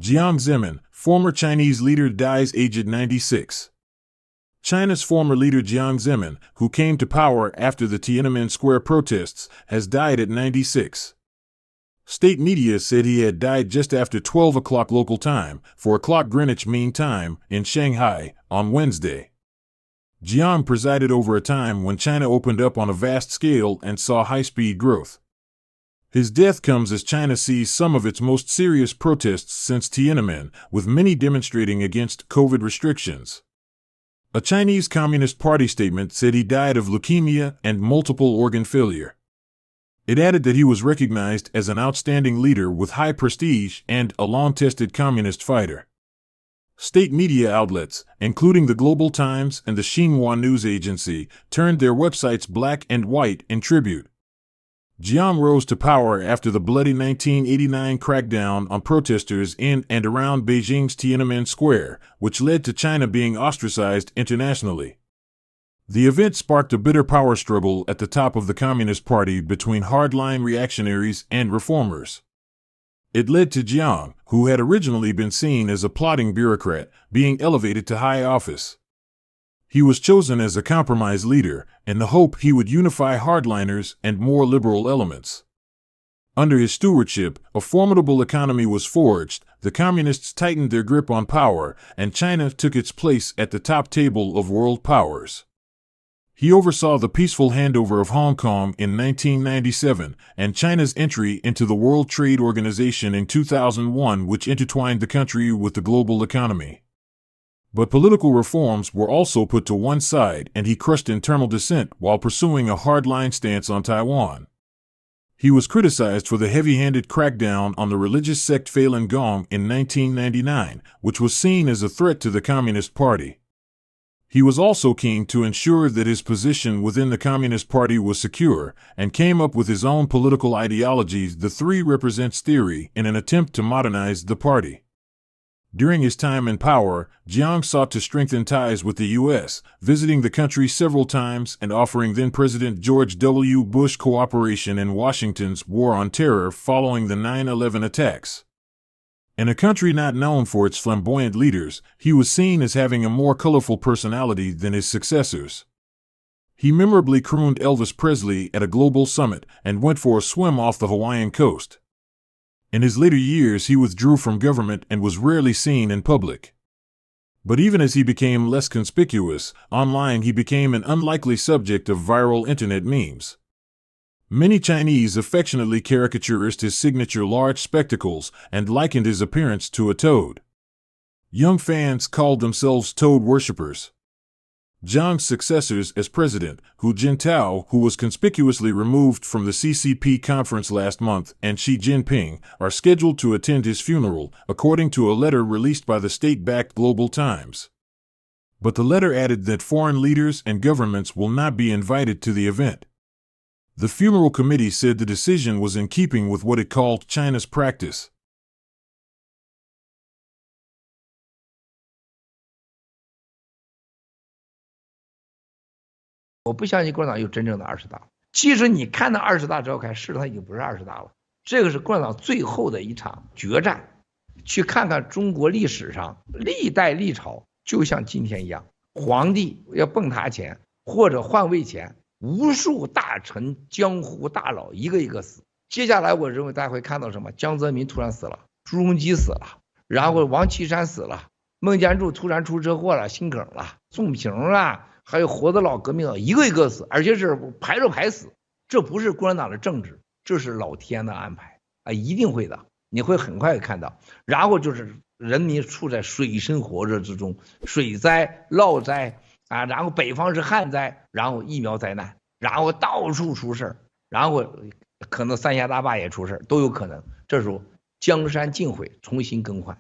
Jiang Zemin, former Chinese leader, dies aged 96. China's former leader Jiang Zemin, who came to power after the Tiananmen Square protests, has died at 96. State media said he had died just after 12 o'clock local time, 4 o'clock Greenwich Mean Time, in Shanghai, on Wednesday. Jiang presided over a time when China opened up on a vast scale and saw high-speed growth. His death comes as China sees some of its most serious protests since Tiananmen, with many demonstrating against COVID restrictions. A Chinese Communist Party statement said he died of leukemia and multiple organ failure. It added that he was recognized as an outstanding leader with high prestige and a long-tested communist fighter. State media outlets, including the Global Times and the Xinhua news agency, turned their websites black and white in tribute. Jiang rose to power after the bloody 1989 crackdown on protesters in and around Beijing's Tiananmen Square, which led to China being ostracized internationally. The event sparked a bitter power struggle at the top of the Communist Party between hardline reactionaries and reformers. It led to Jiang, who had originally been seen as a plotting bureaucrat, being elevated to high office. He was chosen as a compromise leader, in the hope he would unify hardliners and more liberal elements. Under his stewardship, a formidable economy was forged, the communists tightened their grip on power, and China took its place at the top table of world powers. He oversaw the peaceful handover of Hong Kong in 1997 and China's entry into the World Trade Organization in 2001, which intertwined the country with the global economy. But political reforms were also put to one side, and he crushed internal dissent while pursuing a hardline stance on Taiwan. He was criticized for the heavy-handed crackdown on the religious sect Falun Gong in 1999, which was seen as a threat to the Communist Party. He was also keen to ensure that his position within the Communist Party was secure, and came up with his own political ideologies, the Three Represents theory, in an attempt to modernize the party. During his time in power, Jiang sought to strengthen ties with the U.S., visiting the country several times and offering then-President George W. Bush cooperation in Washington's war on terror following the 9/11 attacks. In a country not known for its flamboyant leaders, he was seen as having a more colorful personality than his successors. He memorably crooned Elvis Presley at a global summit and went for a swim off the Hawaiian coast. In his later years, he withdrew from government and was rarely seen in public. But even as he became less conspicuous, online he became an unlikely subject of viral internet memes. Many Chinese affectionately caricatured his signature large spectacles and likened his appearance to a toad. Young fans called themselves toad worshippers. Jiang's successors as president, Hu Jintao, who was conspicuously removed from the CCP conference last month, and Xi Jinping, are scheduled to attend his funeral, according to a letter released by the state-backed Global Times. But the letter added that foreign leaders and governments will not be invited to the event. The funeral committee said the decision was in keeping with what it called China's practice. 我不相信共产党有真正的20大。其实你看到20大召开，事实上已经不是20大了。这个是共产党最后的一场决战。去看看中国历史上历代历朝，就像今天一样，皇帝要崩塌前或者换位前，无数大臣、江湖大佬一个一个死。接下来我认为大家会看到什么？江泽民突然死了，朱镕基死了，然后王岐山死了，孟建柱突然出车祸了，心梗了，宋平了。还有活的老革命一个一个死，而且是排着排死，这不是共产党的政治，这是老天的安排啊，一定会的，你会很快看到。然后就是人民处在水深火热之中，水灾、涝灾啊，然后北方是旱灾，然后疫苗灾难，然后到处出事，然后可能三峡大坝也出事，都有可能。这时候江山尽毁，重新更换。